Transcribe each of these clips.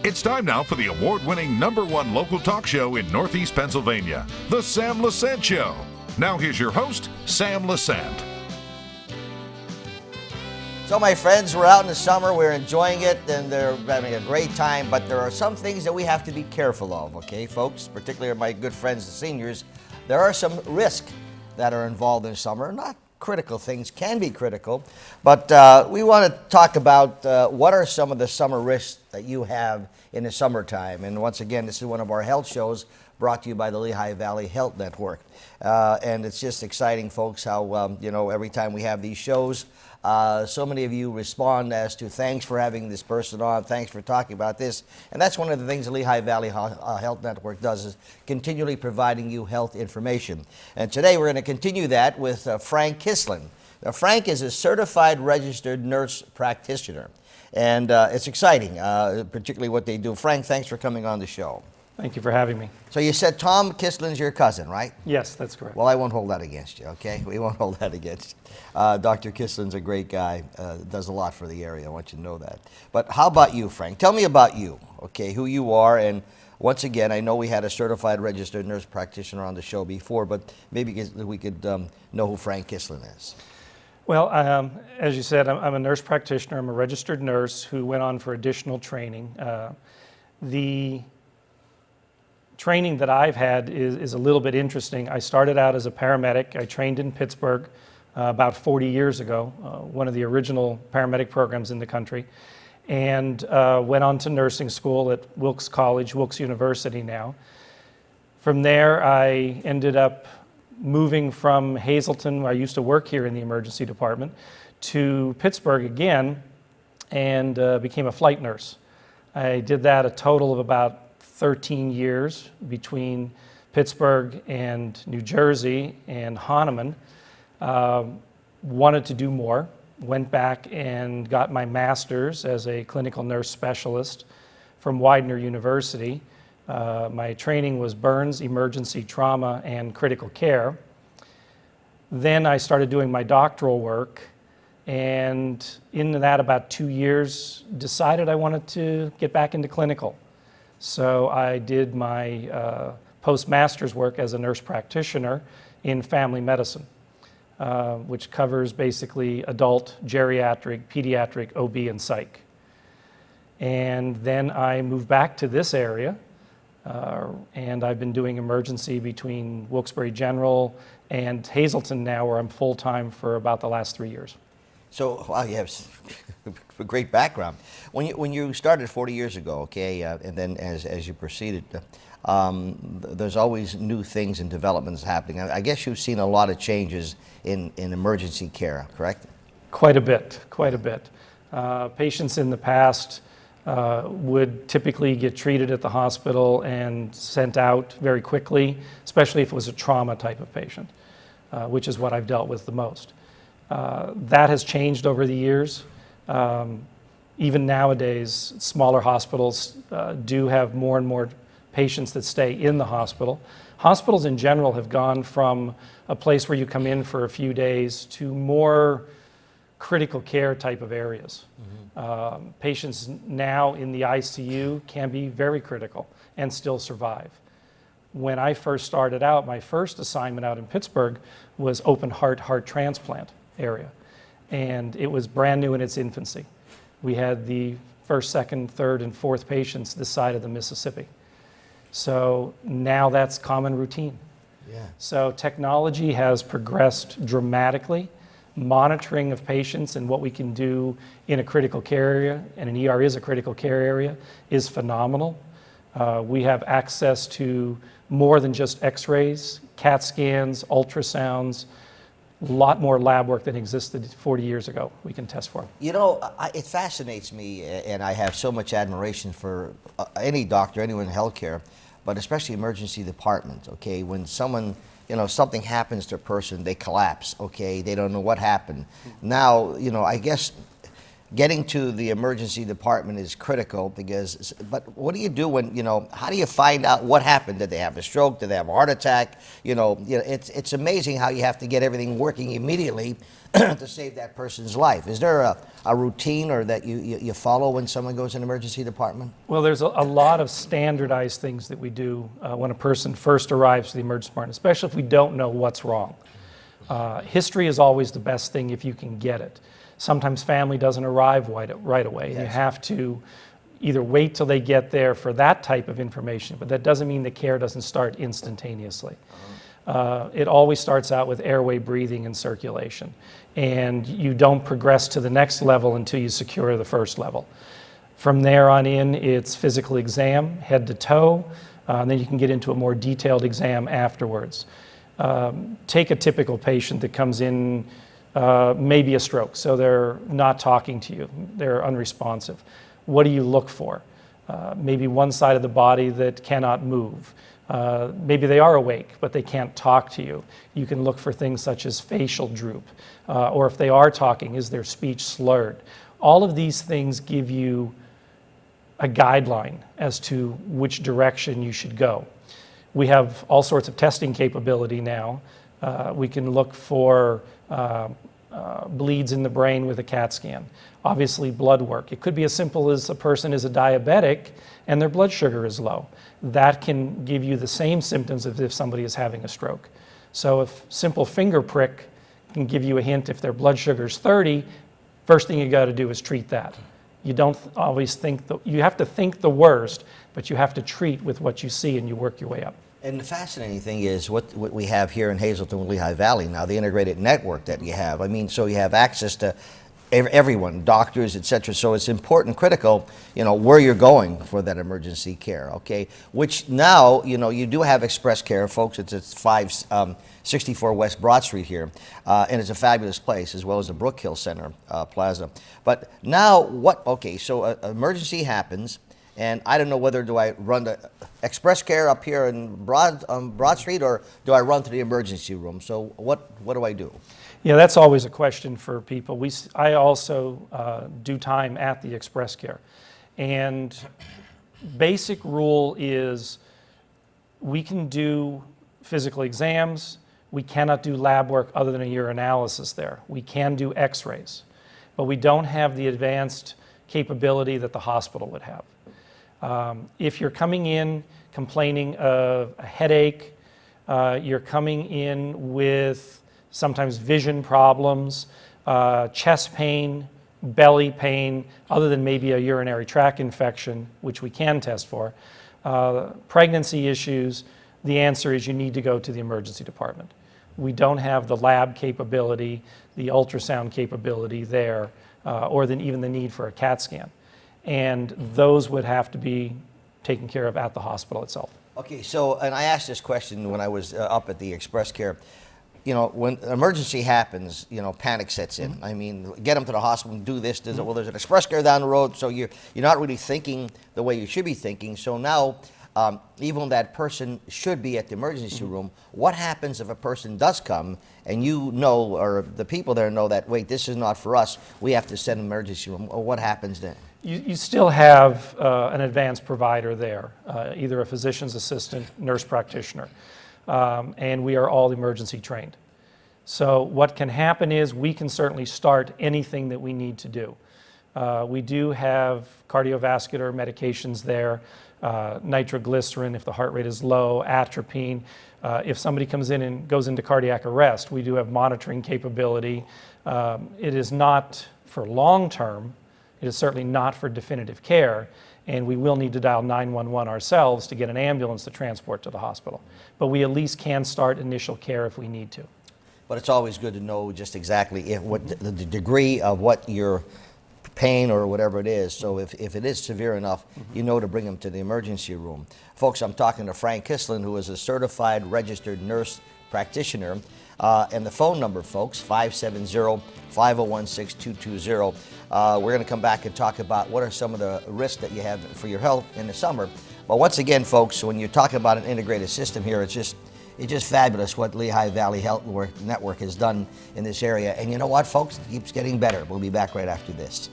It's time now for the award-winning #1 local talk show in Northeast Pennsylvania, The Sam Lesante Show. Now here's your host, Sam Lesante. So my friends, we're out in the summer, we're enjoying it, and they're having a great time, but there are some things that we have to be careful of, okay, folks? Particularly my good friends, the seniors. There are some risks that are involved in summer. Not critical things, can be critical, but we want to talk about what are some of the summer risks that you have in the summertime. And once again, this is one of our health shows brought to you by the Lehigh Valley Health Network. And it's just exciting, folks, how, every time we have these shows, so many of you respond as to thanks for having this person on, thanks for talking about this. And that's one of the things the Lehigh Valley Health Network does, is continually providing you health information. And today we're going to continue that with Frank Kislan. Now, Frank is a certified registered nurse practitioner. And it's exciting, particularly what they do. Frank, thanks for coming on the show. Thank you for having me. So you said Tom Kislin's your cousin, right? Yes, that's correct. Well, I won't hold that against you, okay? We won't hold that against you. Dr. Kislin's a great guy, does a lot for the area. I want you to know that. But how about you, Frank? Tell me about you, okay, who you are. And once again, I know we had a certified registered nurse practitioner on the show before, but maybe we could know who Frank Kislan is. Well, as you said, I'm a nurse practitioner. I'm a registered nurse who went on for additional training. The training that I've had is a little bit interesting. I started out as a paramedic. I trained in Pittsburgh about 40 years ago, one of the original paramedic programs in the country, and went on to nursing school at Wilkes College, Wilkes University now. From there, I ended up moving from Hazleton, where I used to work here in the emergency department, to Pittsburgh again, and became a flight nurse. I did that a total of about 13 years between Pittsburgh and New Jersey and Hahnemann. Wanted to do more, went back and got my master's as a clinical nurse specialist from Widener University. My training was burns, emergency trauma, and critical care. Then I started doing my doctoral work, and in that about 2 years, decided I wanted to get back into clinical. So I did my postmaster's work as a nurse practitioner in family medicine, which covers basically adult, geriatric, pediatric, OB, and psych. And then I moved back to this area, and I've been doing emergency between Wilkes-Barre General and Hazleton now, where I'm full-time for about the last 3 years. So, wow, you have a great background. When you started 40 years ago, okay, and then as you proceeded, there's always new things and developments happening. I guess you've seen a lot of changes in emergency care, correct? Quite a bit, quite a bit. Patients in the past would typically get treated at the hospital and sent out very quickly, especially if it was a trauma type of patient, which is what I've dealt with the most. That has changed over the years. Even nowadays, smaller hospitals do have more and more patients that stay in the hospital. Hospitals in general have gone from a place where you come in for a few days to more critical care type of areas. Mm-hmm. Patients now in the ICU can be very critical and still survive. When I first started out, my first assignment out in Pittsburgh was open heart transplant area, and it was brand new in its infancy. We had the first, second, third, and fourth patients this side of the Mississippi. So now that's common routine. Yeah. So technology has progressed dramatically. Monitoring of patients and what we can do in a critical care area, and an ER is a critical care area, is phenomenal. We have access to more than just x-rays, CAT scans, ultrasounds, a lot more lab work than existed 40 years ago we can test for. You know, it fascinates me, and I have so much admiration for any doctor, anyone in healthcare, but especially emergency department, okay? When someone, something happens to a person, they collapse, okay? They don't know what happened. Now, I guess getting to the emergency department is critical because, but what do you do when, how do you find out what happened? Did they have a stroke? Did they have a heart attack? It's amazing how you have to get everything working immediately to save that person's life. Is there a routine or that you follow when someone goes in the emergency department? Well, there's a lot of standardized things that we do when a person first arrives to the emergency department, especially if we don't know what's wrong. History is always the best thing if you can get it. Sometimes family doesn't arrive right away. Yes. You have to either wait till they get there for that type of information, but that doesn't mean the care doesn't start instantaneously. It always starts out with airway, breathing, and circulation. And you don't progress to the next level until you secure the first level. From there on in, it's physical exam, head to toe, and then you can get into a more detailed exam afterwards. Take a typical patient that comes in, maybe a stroke, so they're not talking to you, they're unresponsive. What do you look for? Maybe one side of the body that cannot move. Maybe they are awake, but they can't talk to you. You can look for things such as facial droop, or if they are talking, is their speech slurred? All of these things give you a guideline as to which direction you should go. We have all sorts of testing capability now. We can look for bleeds in the brain with a CAT scan. Obviously, blood work. It could be as simple as a person is a diabetic and their blood sugar is low. That can give you the same symptoms as if somebody is having a stroke. So if simple finger prick can give you a hint if their blood sugar is 30, first thing you got to do is treat that. You don't always think, you have to think the worst, but you have to treat with what you see and you work your way up. And the fascinating thing is what we have here in Hazleton, Lehigh Valley now, the integrated network that you have. I mean, so you have access to everyone, doctors, etc. So it's important, critical, where you're going for that emergency care, okay? Which now, you do have express care, folks. It's at 564 West Broad Street here, and it's a fabulous place, as well as the Brook Hill Center Plaza. But now, so an emergency happens, and I don't know whether do I run the express care up here in Broad Street, or do I run to the emergency room? So what do I do? Yeah, that's always a question for people. I also do time at the express care. And basic rule is we can do physical exams. We cannot do lab work other than a urinalysis there. We can do x-rays, but we don't have the advanced capability that the hospital would have. If you're coming in complaining of a headache, you're coming in with sometimes vision problems, chest pain, belly pain, other than maybe a urinary tract infection, which we can test for, pregnancy issues, the answer is you need to go to the emergency department. We don't have the lab capability, the ultrasound capability there, or even the need for a CAT scan. And those would have to be taken care of at the hospital itself. Okay, so, and I asked this question when I was up at the express care. When an emergency happens, panic sets in. I mean, get them to the hospital, do this, well, there's an express care down the road, so you're not really thinking the way you should be thinking. So now, even that person should be at the emergency room. What happens if a person does come and or the people there know that, wait, this is not for us, we have to send an emergency room? Or what happens then? You still have an advanced provider there, either a physician's assistant, nurse practitioner. And we are all emergency trained. So what can happen is we can certainly start anything that we need to do. We do have cardiovascular medications there, nitroglycerin if the heart rate is low, atropine. If somebody comes in and goes into cardiac arrest, we do have monitoring capability. It is not for long term. It is certainly not for definitive care. And we will need to dial 911 ourselves to get an ambulance to transport to the hospital. But we at least can start initial care if we need to. But it's always good to know just exactly what the degree of what your pain or whatever it is. So if it is severe enough, to bring them to the emergency room. Folks, I'm talking to Frank Kislan, who is a certified registered nurse practitioner. And the phone number, folks, 570-501-6220. We're going to come back and talk about what are some of the risks that you have for your health in the summer. But once again, folks, when you're talking about an integrated system here, it's just fabulous what Lehigh Valley Health Network has done in this area. And you know what, folks? It keeps getting better. We'll be back right after this.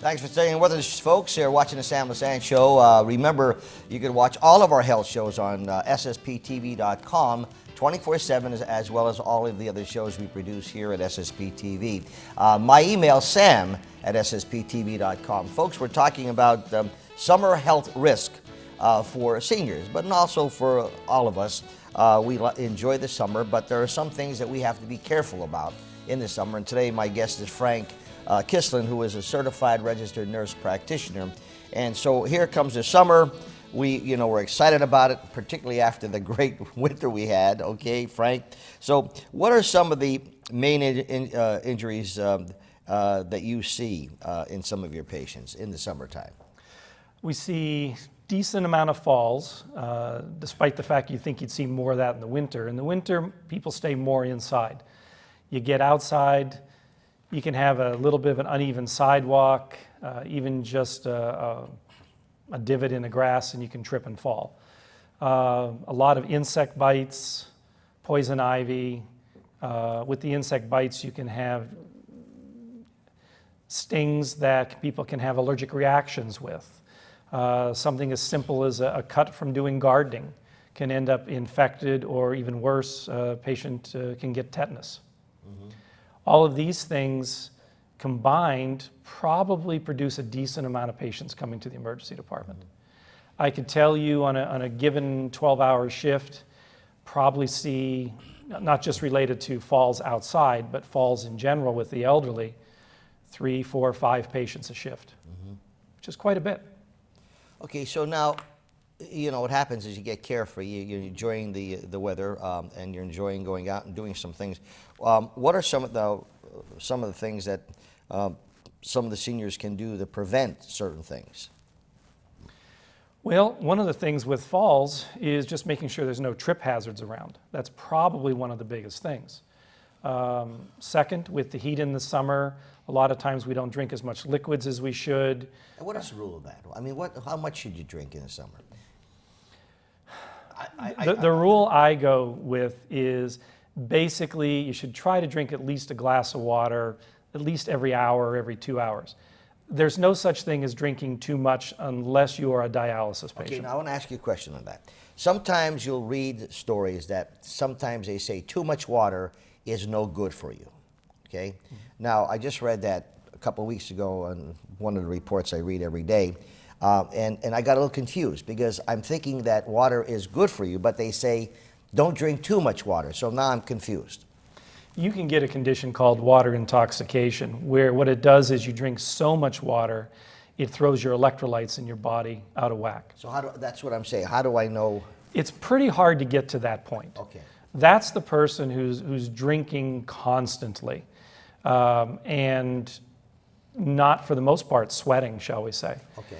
Thanks for staying with us, folks. Here watching the Sam Lesante Show. Remember, you can watch all of our health shows on ssptv.com 24/7, as well as all of the other shows we produce here at SSP TV. My email, sam@ssptv.com. Folks, we're talking about summer health risk for seniors, but also for all of us. We enjoy the summer, but there are some things that we have to be careful about in the summer. And today, my guest is Frank Kislan, who is a certified registered nurse practitioner. And so here comes the summer. We're excited about it, particularly after the great winter we had. Okay, Frank. So what are some of the main injuries that you see in some of your patients in the summertime? We see decent amount of falls, despite the fact you think you'd see more of that in the winter. In the winter, people stay more inside. You get outside, you can have a little bit of an uneven sidewalk, even just a divot in the grass, and you can trip and fall. A lot of insect bites, poison ivy. With the insect bites, you can have stings that people can have allergic reactions with. Something as simple as a cut from doing gardening can end up infected, or even worse, a patient can get tetanus. All of these things combined probably produce a decent amount of patients coming to the emergency department. I could tell you on a given 12-hour shift, probably see, not just related to falls outside, but falls in general with the elderly, 3, 4, 5 patients a shift, which is quite a bit. Okay, so now, what happens is you get carefree, you're enjoying the weather, and you're enjoying going out and doing some things. What are some of the things that some of the seniors can do to prevent certain things? Well, one of the things with falls is just making sure there's no trip hazards around. That's probably one of the biggest things. Second, with the heat in the summer, a lot of times we don't drink as much liquids as we should. And what is the rule of that? I mean, how much should you drink in the summer? The rule I go with is basically you should try to drink at least a glass of water at least every hour, every 2 hours. There's no such thing as drinking too much unless you are a dialysis patient. Okay, now I want to ask you a question on that. Sometimes you'll read stories that sometimes they say too much water is no good for you, okay? Now, I just read that a couple of weeks ago on one of the reports I read every day, and I got a little confused because I'm thinking that water is good for you, but they say don't drink too much water, so now I'm confused. You can get a condition called water intoxication, where what it does is you drink so much water, it throws your electrolytes in your body out of whack. So that's what I'm saying. How do I know? It's pretty hard to get to that point. Okay. That's the person who's drinking constantly, and not, for the most part, sweating, shall we say. Okay.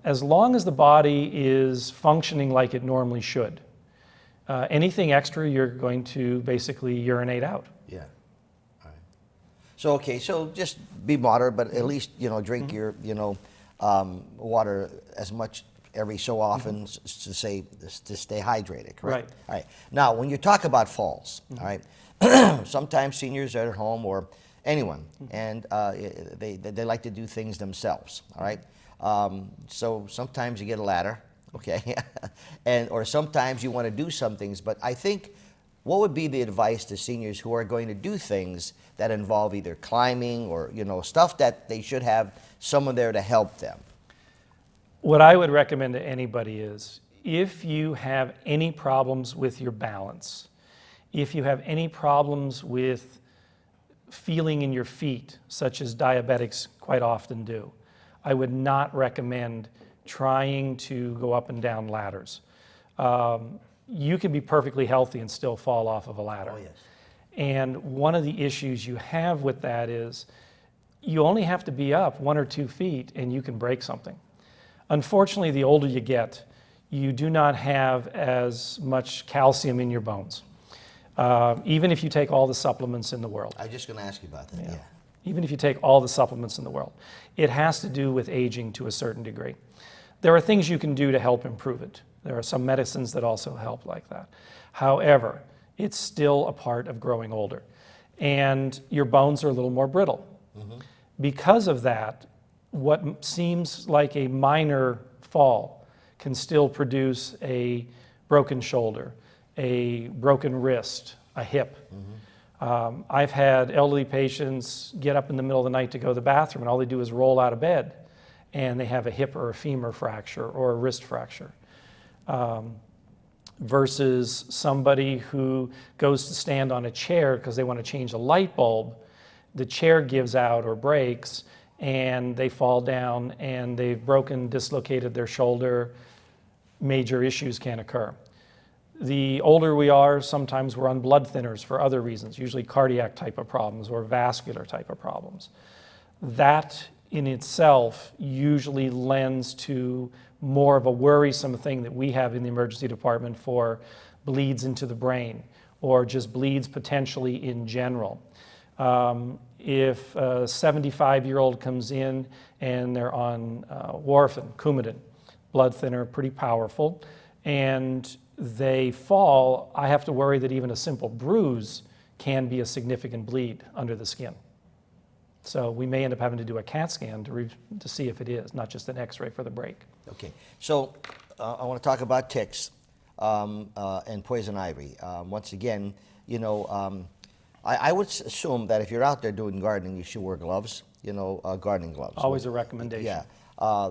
As long as the body is functioning like it normally should, anything extra you're going to basically urinate out. Yeah. All right. So, okay, so just be moderate, but at least, drink your, water as much every so often to stay hydrated, correct? Right. All right. Now, when you talk about falls, all right, sometimes seniors are at home or anyone, and they like to do things themselves, all right? So sometimes you get a ladder, okay, or sometimes you want to do some things, but I think what would be the advice to seniors who are going to do things that involve either climbing or, stuff that they should have someone there to help them? What I would recommend to anybody is, if you have any problems with your balance, if you have any problems with feeling in your feet, such as diabetics quite often do, I would not recommend trying to go up and down ladders. You can be perfectly healthy and still fall off of a ladder. Oh, yes. And one of the issues you have with that is you only have to be up 1 or 2 feet and you can break something. Unfortunately, the older you get, you do not have as much calcium in your bones. Even if you take all the supplements in the world. I was just going to ask you about that, yeah. Even if you take all the supplements in the world. It has to do with aging to a certain degree. There are things you can do to help improve it. There are some medicines that also help like that. However, it's still a part of growing older. And your bones are a little more brittle. Because of that, what seems like a minor fall can still produce a broken shoulder, a broken wrist, a hip. I've had elderly patients get up in the middle of the night to go to the bathroom, and all they do is roll out of bed, and they have a hip or a femur fracture or a wrist fracture. Versus somebody who goes to stand on a chair because they want to change a light bulb, the chair gives out or breaks, and they fall down, and they've dislocated their shoulder. Major issues can occur. The older we are, sometimes we're on blood thinners for other reasons, usually cardiac type of problems or vascular type of problems. That in itself usually lends to more of a worrisome thing that we have in the emergency department for bleeds into the brain or just bleeds potentially in general. If a 75-year-old comes in and they're on warfarin, Coumadin, blood thinner, pretty powerful, and they fall, I have to worry that even a simple bruise can be a significant bleed under the skin. So we may end up having to do a CAT scan to see if it is, not just an X-ray for the break. Okay, so I want to talk about ticks and poison ivy. Once again, you know, I would assume that if you're out there doing gardening, you should wear gloves, you know, gardening gloves. Always a recommendation. Yeah.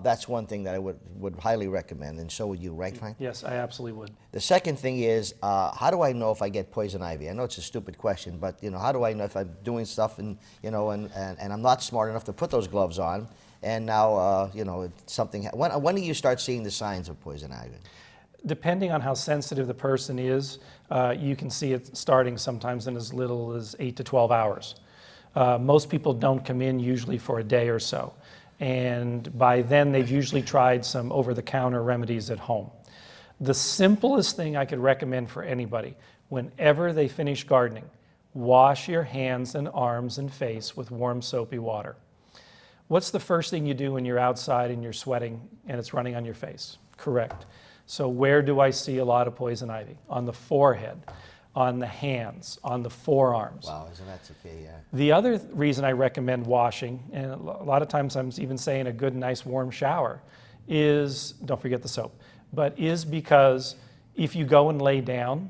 That's one thing that I would highly recommend, and so would you, right, Frank? Yes, I absolutely would. The second thing is, how do I know if I get poison ivy? I know it's a stupid question, but you know, how do I know if I'm doing stuff and you know, and I'm not smart enough to put those gloves on, and now you know, something. When do you start seeing the signs of poison ivy? Depending on how sensitive the person is, you can see it starting sometimes in as little as 8 to 12 hours. Most people don't come in usually for a day or so. And by then they've usually tried some over-the-counter remedies at home. The simplest thing I could recommend for anybody, whenever they finish gardening, wash your hands and arms and face with warm soapy water. What's the first thing you do when you're outside and you're sweating and it's running on your face? Correct. So where do I see a lot of poison ivy? On the forehead, on the hands, on the forearms. Wow, isn't that okay? Yeah. The other reason I recommend washing, and a lot of times I'm even saying a good, nice, warm shower, is, don't forget the soap, but is because if you go and lay down,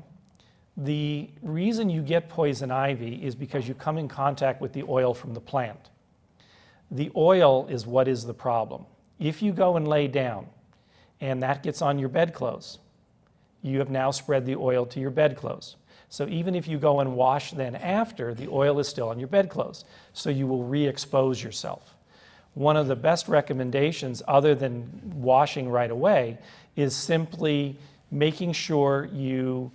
the reason you get poison ivy is because you come in contact with the oil from the plant. The oil is what is the problem. If you go and lay down and that gets on your bedclothes, you have now spread the oil to your bedclothes. So even if you go and wash then after, the oil is still on your bedclothes. So you will re-expose yourself. One of the best recommendations, other than washing right away, is simply making sure you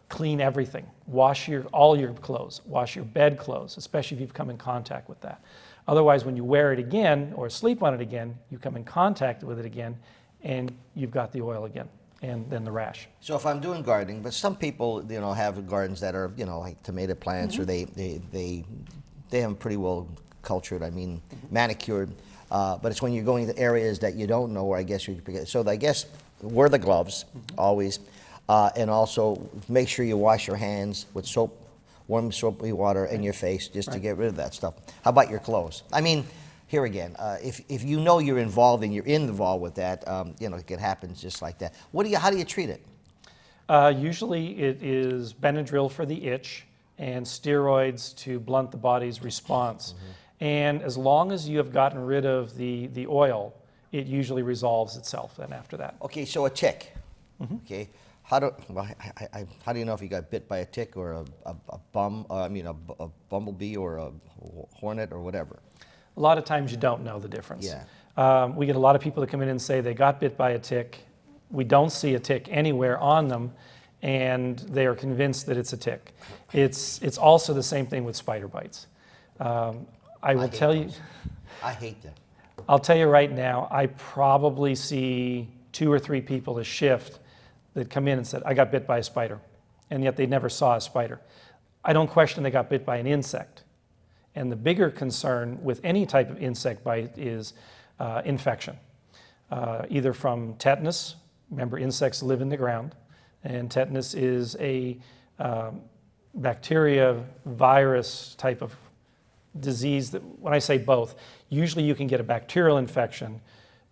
clean everything. Wash all your clothes, wash your bedclothes, especially if you've come in contact with that. Otherwise, when you wear it again or sleep on it again, you come in contact with it again and you've got the oil again. And then the rash. So if I'm doing gardening, but some people, you know, have gardens that are, you know, like tomato plants, or they have them pretty well cultured. I mean, manicured. But it's when you're going to areas that you don't know, where I guess you could forget. So I guess wear the gloves always, and also make sure you wash your hands with soap, warm soapy water, in your face just to get rid of that stuff. How about your clothes? I mean, here again, if you know you're involved and you're involved with that, you know, it happens just like that. How do you treat it? Usually it is Benadryl for the itch and steroids to blunt the body's response. And as long as you have gotten rid of the oil, it usually resolves itself then after that. Okay, so a tick. Okay, how do you know if you got bit by a tick or a bumblebee or a hornet or whatever? A lot of times you don't know the difference. Yeah. We get a lot of people that come in and say they got bit by a tick. We don't see a tick anywhere on them, and they are convinced that it's a tick. It's also the same thing with spider bites. I will tell you. I hate them. I'll tell you right now, I probably see 2 or 3 people a shift that come in and said, I got bit by a spider, and yet they never saw a spider. I don't question they got bit by an insect. And the bigger concern with any type of insect bite is infection, either from tetanus. Remember, insects live in the ground, and tetanus is a bacteria, virus type of disease that, when I say both, usually you can get a bacterial infection.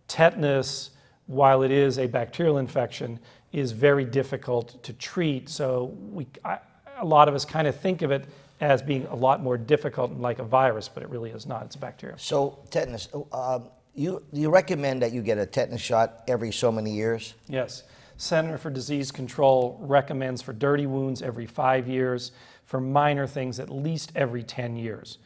Tetanus, while it is a bacterial infection, is very difficult to treat. So a lot of us kind of think of it as being a lot more difficult and like a virus, but it really is not. It's a bacteria. So tetanus, you recommend that you get a tetanus shot every so many years? Yes. Center for Disease Control recommends for dirty wounds every 5 years, for minor things at least every 10 years.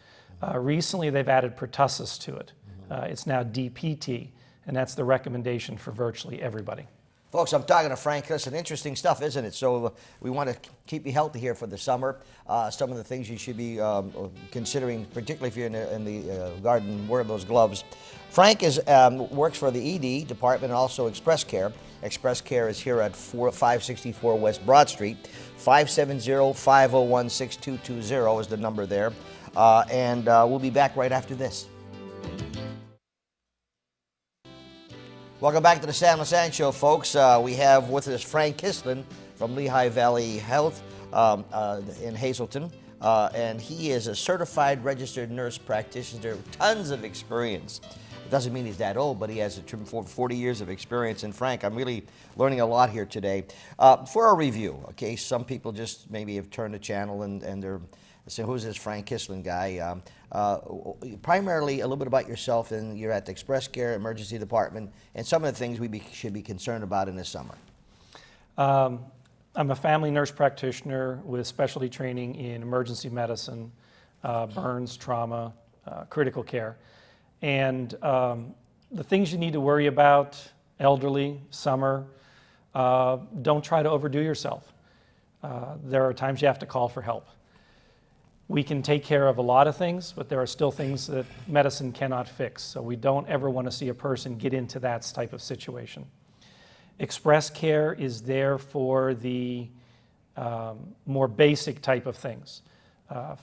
Recently they've added pertussis to it. It's now DPT, and that's the recommendation for virtually everybody. Folks, I'm talking to Frank Kislan. Interesting stuff, isn't it? So we want to keep you healthy here for the summer. Some of the things you should be considering, particularly if you're in the garden, wear those gloves. Frank works for the ED department and also Express Care. Express Care is here at 564 West Broad Street. 570-501-6220 is the number there. And we'll be back right after this. Welcome back to the Sam Lesante Show, folks. We have with us Frank Kislan from Lehigh Valley Health in Hazleton. And he is a certified registered nurse practitioner, tons of experience. It doesn't mean he's that old, but he has 40 years of experience. And Frank, I'm really learning a lot here today. For a review, okay, some people just maybe have turned the channel and they're saying, who's this Frank Kislan guy? Primarily a little bit about yourself, and you're at the Express Care Emergency Department, and some of the things we should be concerned about in the summer. I'm a family nurse practitioner with specialty training in emergency medicine, burns, trauma, critical care. And the things you need to worry about, elderly, summer, don't try to overdo yourself. There are times you have to call for help. We can take care of a lot of things, but there are still things that medicine cannot fix. So we don't ever want to see a person get into that type of situation. Express Care is there for the more basic type of things.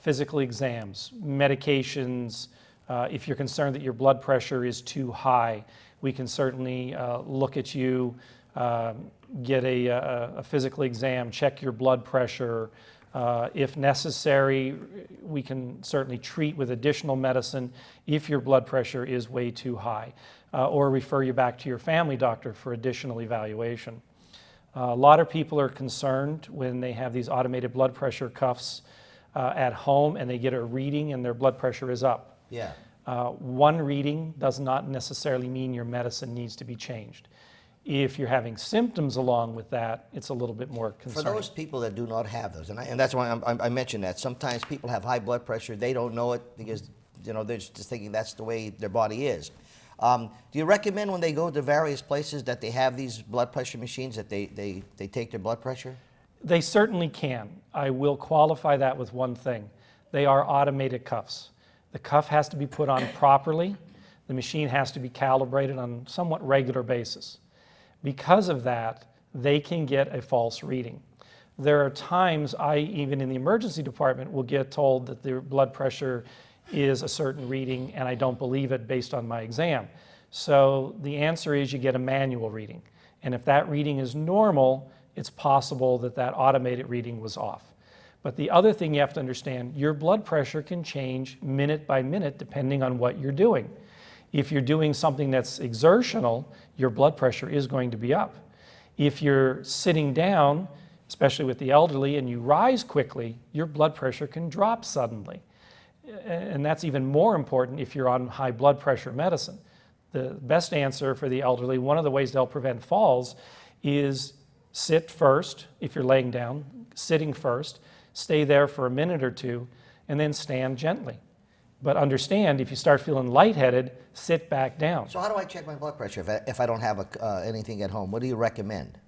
Physical exams, medications. If you're concerned that your blood pressure is too high, we can certainly look at you, get a physical exam, check your blood pressure. If necessary, we can certainly treat with additional medicine if your blood pressure is way too high, or refer you back to your family doctor for additional evaluation. A lot of people are concerned when they have these automated blood pressure cuffs at home and they get a reading and their blood pressure is up. Yeah. One reading does not necessarily mean your medicine needs to be changed. If you're having symptoms along with that, it's a little bit more concerning. For those people that do not have those, and that's why I mentioned that, sometimes people have high blood pressure, they don't know it because they're just thinking that's the way their body is. Do you recommend when they go to various places that they have these blood pressure machines, that they take their blood pressure? They certainly can. I will qualify that with one thing. They are automated cuffs. The cuff has to be put on properly. The machine has to be calibrated on a somewhat regular basis. Because of that, they can get a false reading. There are times even in the emergency department, will get told that their blood pressure is a certain reading and I don't believe it based on my exam. So the answer is you get a manual reading. And if that reading is normal, it's possible that that automated reading was off. But the other thing you have to understand, your blood pressure can change minute by minute depending on what you're doing. If you're doing something that's exertional, your blood pressure is going to be up. If you're sitting down, especially with the elderly, and you rise quickly, your blood pressure can drop suddenly. And that's even more important if you're on high blood pressure medicine. The best answer for the elderly, one of the ways they'll prevent falls, is sit first, if you're laying down, sitting first, stay there for a minute or two, and then stand gently. But understand, if you start feeling lightheaded, sit back down. So how do I check my blood pressure if I don't have anything at home? What do you recommend?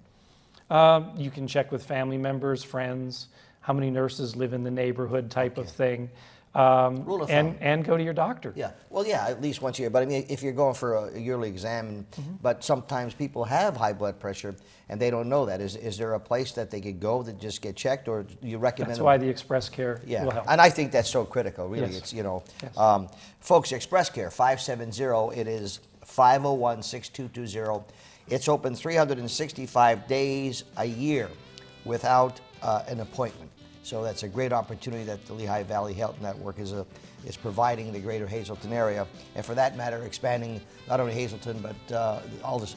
You can check with family members, friends, how many nurses live in the neighborhood type of thing. Rule of thumb. And go to your doctor. Yeah, well, yeah, at least once a year. But I mean, if you're going for a yearly exam, but sometimes people have high blood pressure and they don't know that. Is there a place that they could go to just get checked, or do you recommend? That's why the Express Care will help. And I think that's so critical. Really, yes. It's folks, Express Care 570. It is 501-6220. It's open 365 days a year without an appointment. So that's a great opportunity that the Lehigh Valley Health Network is providing the greater Hazleton area, and for that matter, expanding not only Hazleton but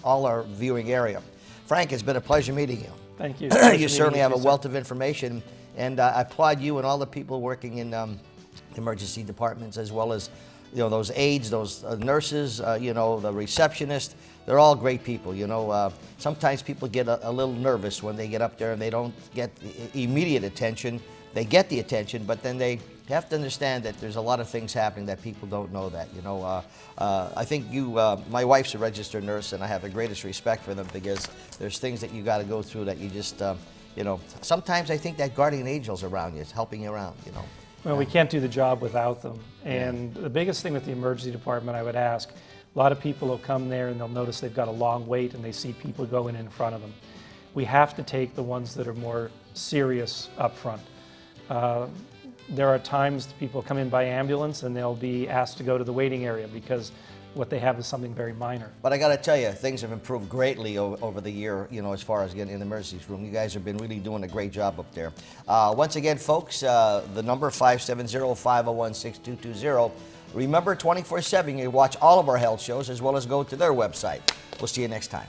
all our viewing area. Frank, it's been a pleasure meeting you. Thank you. You certainly have a wealth of information, and I applaud you and all the people working in emergency departments, as well as those aides, those nurses, the receptionist. They're all great people. Sometimes people get a little nervous when they get up there and they don't get immediate attention. They get the attention, but then they have to understand that there's a lot of things happening that people don't know that. I think my wife's a registered nurse, and I have the greatest respect for them, because there's things that you got to go through that you just, sometimes I think that guardian angel's around you, it's helping you around, Well, we can't do the job without them. And the biggest thing with the emergency department, I would ask, a lot of people will come there and they'll notice they've got a long wait and they see people going in front of them. We have to take the ones that are more serious up front. There are times people come in by ambulance and they'll be asked to go to the waiting area because what they have is something very minor. But I got to tell you, things have improved greatly over the year, as far as getting in the emergency room. You guys have been really doing a great job up there. Once again, folks, the number 570-501-6220. Remember, 24/7, you watch all of our health shows as well as go to their website. We'll see you next time.